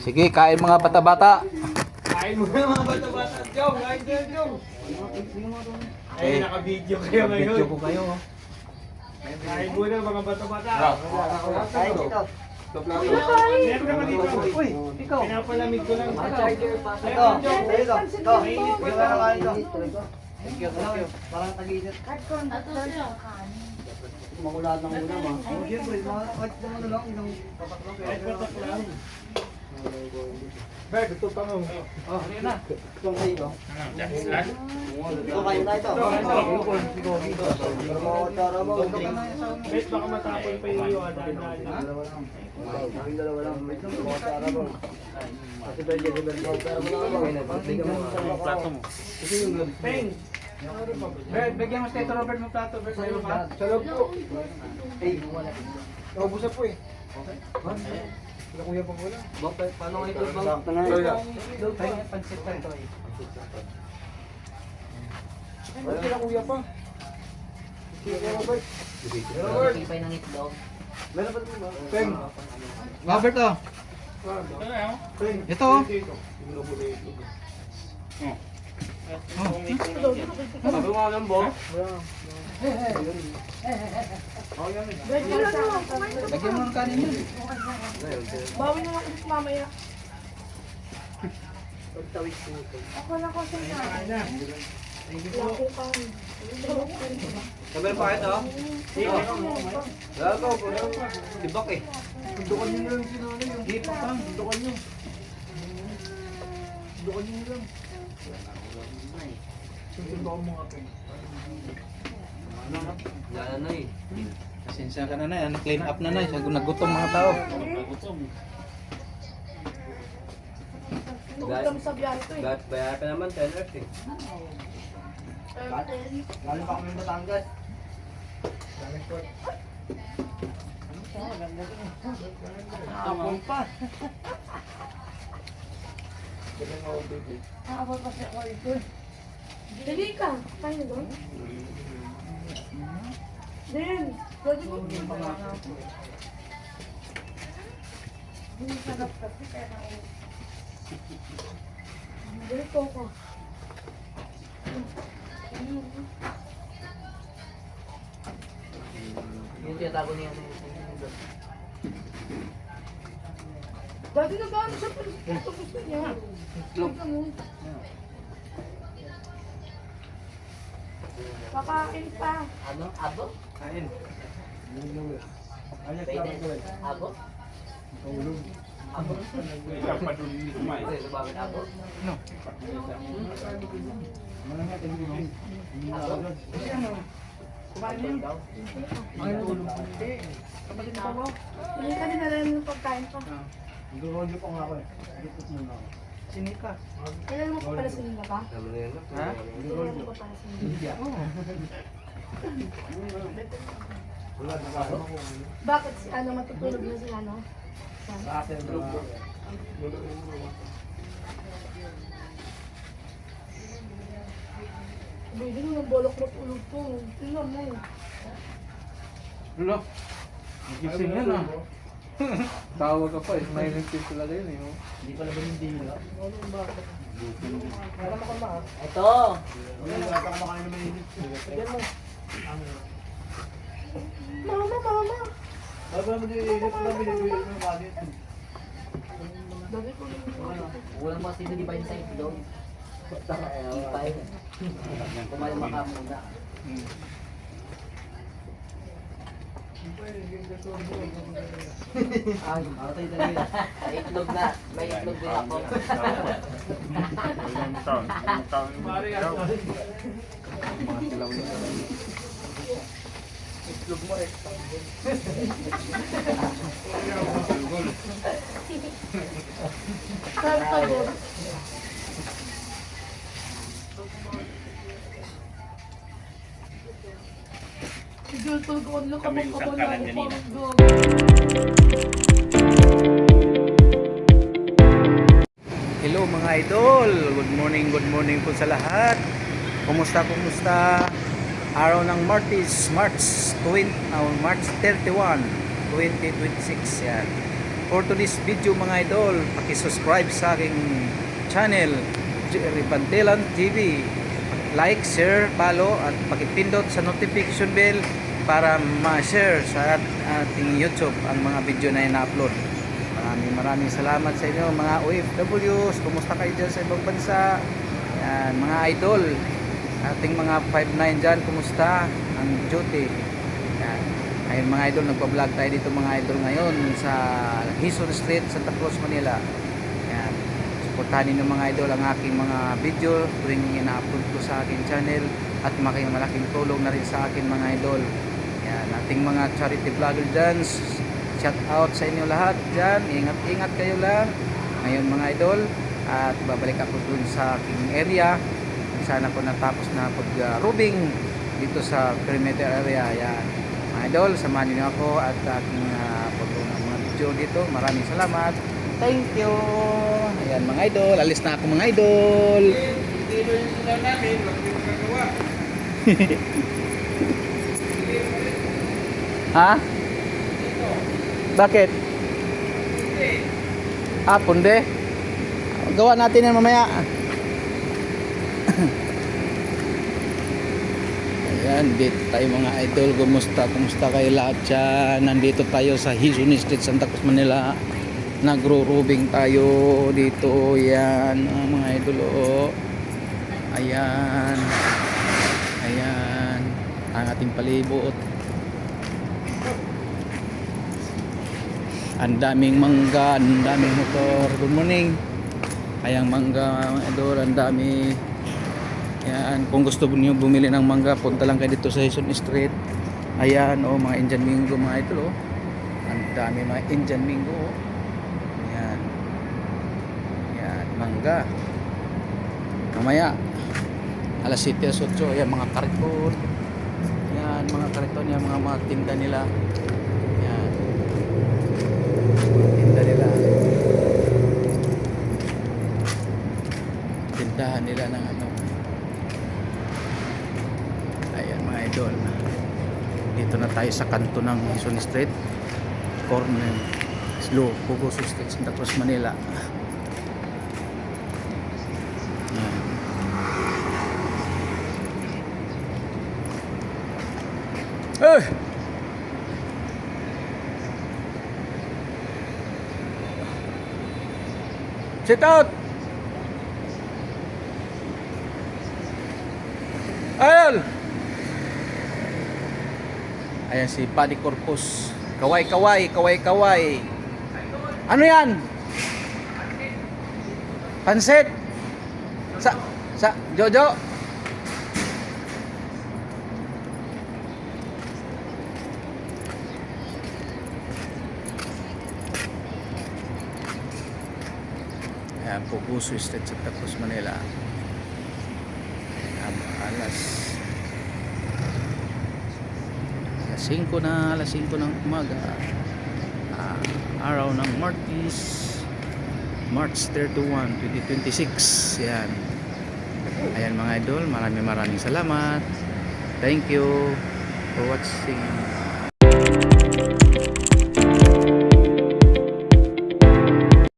Sige, kain mga bata-bata. Kain mo na mga bata-bata. Jong, kain dyan, Jong. Ay, naka-video kayo ngayon. Video ko kayo. Kain mo na mga bata-bata. Kain dito. Meron naman dito. Uy, ikaw. Pinapalamig ko lang. Ito, dito. Ito. Ito na kain dito. Thank you, thank you. Parang tag-iinit. Makulaan ng muna ba? Oh, siyempre, kahit naman na lang, inang patak lang. Ay, patak lang. Bert, ito pa mo. Oh, halika na. Itong kayo ko. Ito kayo na ito. Ito. Pero mga tara mo. Bet, baka matapon pa yung iyo. Dalawa lang. Yung dalawa lang. Wait lang, mga tara mo. Kasi Bert, yung Bert, tara mo na ako. Bigyan mo sa plato mo. Kasi yung gabi. Peng. Bert, bigyan mo sa Robert mo plato. Bert, sa'yo ba? Sa loob po. Eh, naubusan po eh. Okay. Wala kuya pa wala. Bakit? Paano nga ito bang? Doon tayo pansit pa ito eh. Wala sila kuya pa. Kuya Robert. Robert. Tipay ng itlog. Meron pa rin ba? Peng. Robert oh. Peng. Ito oh. Sabi mo nga ng bo. Lagyan mo ng kanin yun. Bawi na lang ulit mamaya. Pagtawid po ito. Ako na ko sa ina. Wala ko pang. Sabi pa ito? Wala po. Tibak eh. Tundukan nyo lang sinanay yung hipak lang. Tundukan nyo. Tundukan nyo lang. Tundukan mo nga peng. Lala na eh. Pasensya ka na na. Clean up na na. Nagutom mga tao. Nagulam sa biyahe ko eh. Bayar ka naman, 10 hours eh. Galing pa kami ng Batangas. Tapon pa. Nakapal pa siya ako ito. Dali ka. Kaya doon. Then, pwede mo. Hindi sarap kasi kaya na ako. Dali ko ako. Yung tiyatago niya. Dati na ba? Siya ito gusto niya. Tignan mo. Kakain pa. Ano? Abo? Kain. Pwede? Abo? Abo? Pwede lumamit abo? No. Abo? Kumain na yun. Kapatid ko mo. Hindi ka din alam ng pagkain pa. Nag-rodyo pa nga ako eh. Dito muna ako. Sinika. Kailan mo pa pala sa nila ba? Ha? Kailan mo pa pala sa nila? Wala, nakasama ko. Bakit si ano matutulog na si ano? Sa atin, grupo. Pwede mo ng bolok mo tulog to. Tingnan mo. Lo. Gising yan ah. Tawag ka pa eh. Smiling face talaga yun eh. Oh. Hindi pala ba hindi nila? Wala mo ka ma. Ito! Wala ka kumakain na mainit. Tignan mo. Mama, mama. Wala ba naman yung init na binibigyan mo yung kanin? Dami ko lang. Walang mga sino di pa yun sa itlog. Tipay. Kumalma ka muna. Ay, matay na yun. May itlog na. May itlog din ako. Mga silaw yun. Itlog mo eh. Sabi ka doon. Sigil tulgoon lang kami kabulan ko. Hello mga idol. Good morning po sa lahat. Kumusta? Araw ng March 31, 2026 yan. for today's video mga idol. Paki-subscribe sa aking channel, Jerry Pantelan TV. Like, share, follow at pakipindot sa notification bell para ma-share sa ating YouTube ang mga video na ina-upload. Maraming salamat sa inyo mga OFWs. Kumusta kayo dyan sa ibang bansa? Yan, mga idol. Ating mga 5'9 dyan, kumusta ang duty? Yan. Ayun mga idol, nagpa-vlog tayo dito mga idol ngayon sa Quezon Street, Santa Cruz, Manila. Yan. Suportahan ninyo mga idol ang aking mga video tuwing ina-upload ko sa aking channel at malaking tulong na rin sa akin mga idol. Yan, ating mga charity vlogger dyan, shout out sa inyo lahat dyan. Ingat kayo lang ngayon mga idol, at babalik ako dun sa aking area. Sana ko natapos na pag-rubing dito sa perimeter area. Yan mga idol, samahan niyo ako at aking pagtuon ng mga video dito. Maraming salamat, thank you. Ayan mga idol, alis na ako mga idol. Ha? Bakit? Punde? Gawa natin yan mamaya. Ayan, dito tayo mga idol. Kumusta kayo lahat dyan? Nandito tayo sa Quezon Street, Santa Cruz, Manila. Nagro-rubing tayo dito. Ayan, mga idol. Oh. Ayan. Ayan. Ang ating palibot. Ang daming mangga, ang daming motor. Good morning. Ayang mangga, mga idol, ang dami. Yan, kung gusto niyo bumili ng mangga, punta lang kayo dito sa Quezon Street. Ayan, oh, mga Indian Mingo mga idol, oh. Ang dami mga Indian Mingo, oh. Yan. Yan, mangga. Mamaya, alas 7 as 8, ayan, mga karton. Yan, mga karton, yan, mga tinda nila. Yan. Tinda nila. Tindahan nila ng ano. Ayan mga idol, dito na tayo sa kanto ng Quezon Street, corner Slow Pugoso Street, Santa Cruz, Manila. Sit out. Ayun. Ayan si Paddy Corpus. Kaway. Ano yan? Pansit. Sa Jojo. Ayan, Pupuso Street, Santa Cruz, Manila. Alas 5 ng umaga, araw ng March 31, 2026. Yan. Ayan mga idol, maraming salamat. Thank you for watching.